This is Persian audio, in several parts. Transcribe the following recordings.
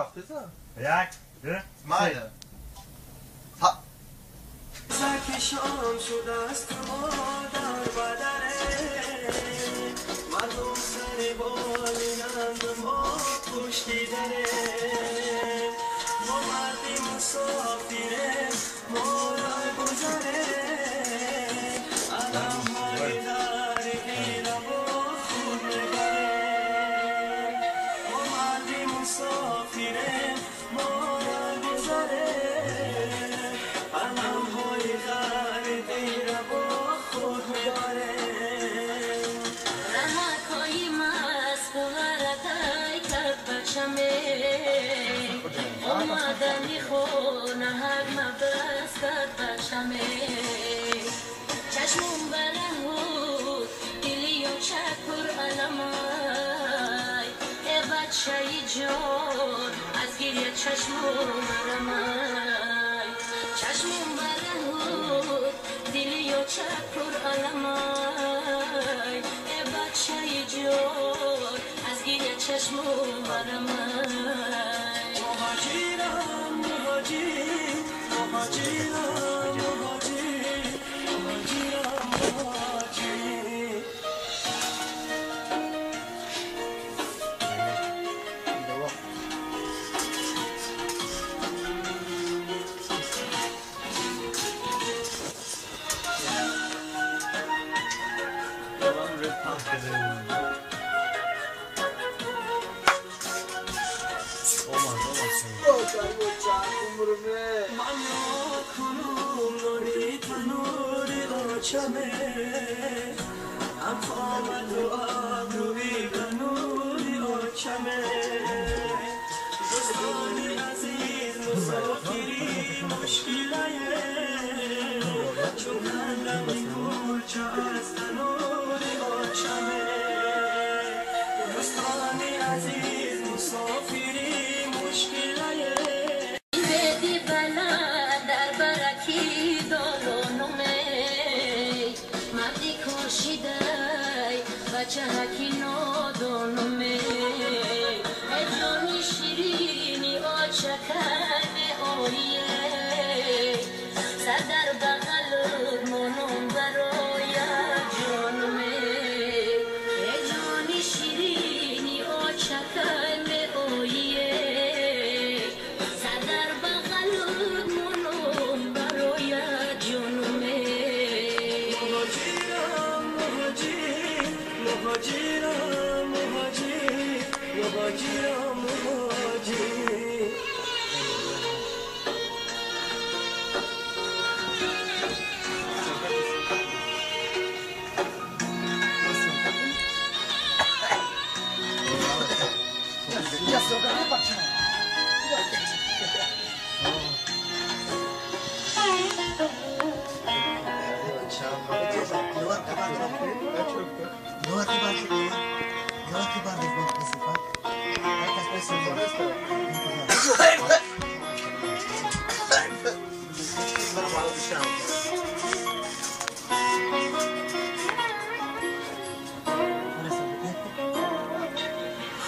وقت بزن. یک دو مایه زکشان شده است ما در بدره مردم سر بالینند ما پشتی دره ما مردی مسافره ما را گذره علم های در غیره با خود نگره ما مردی مسافره ما را گذره علم های در غیره با خود نگره رمکای مست و غرقای کف بچمه اومدنی خونه هر مبست کف بچمه چشمون برهود دلی و چک پر علمای ای بچه جان از گیری چشمون برمای چشمون برهود دلی و چک پر علمای ای بچه جان از گیری چشمون برمای مهاجرم مهاجر مهاجرم مهاجر مهاجرم مهاجر من را کنم نوری تنوری آچمه افامد و آبروی تنوری آچمه دوستانی عزیز مسافری مشکله چون کندمی کلچه از تنوری آچمه دوستانی عزیز مسافری مشکله بدی بلند در برکی دارونومه مردی کشیده بچه هکی نادونومه اجانی شیرینی آچکن آیه سر در بغل منون برای جانومه اجانی شیرینی آچکن آیه مهاجرم مهاجر مهاجرم مهاجر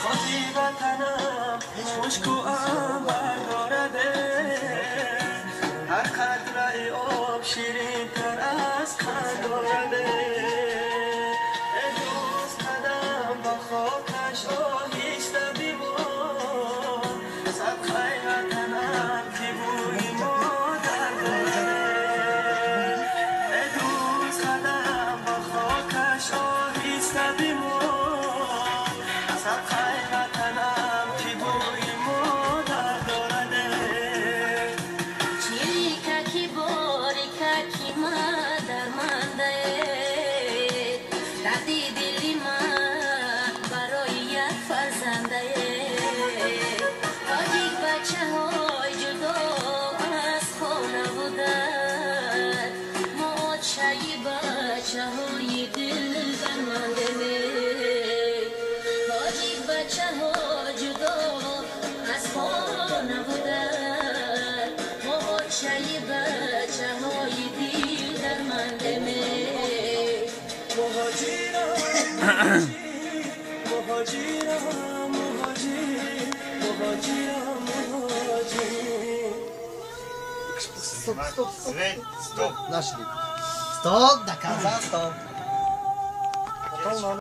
خاطی وطنم مشک و عنبر دارده هر قطره آب شیرین تر از قند دارده ای دوست قدم با خاکش آهیسته بیمان صدقه وطنم که بوی مادر دارده ای دوست قدم با خاکش آهیسته بیمان صدقه وطنم که بوی مادر دارده چیریککی باریککی مادر منده دردی دلی من برای یک فرزنده تاجیک بچه های جدا از خانه بودن ما چایی بچه های دل بنده تاجیک بچه ها جدا از خانه بودن ما چایی بچه های دل در منده مهاجرم مهاجرم مهاجرم مهاجرم Стоп, стоп, стоп. Sve, stop. Našli. Stop, da kaza, stop.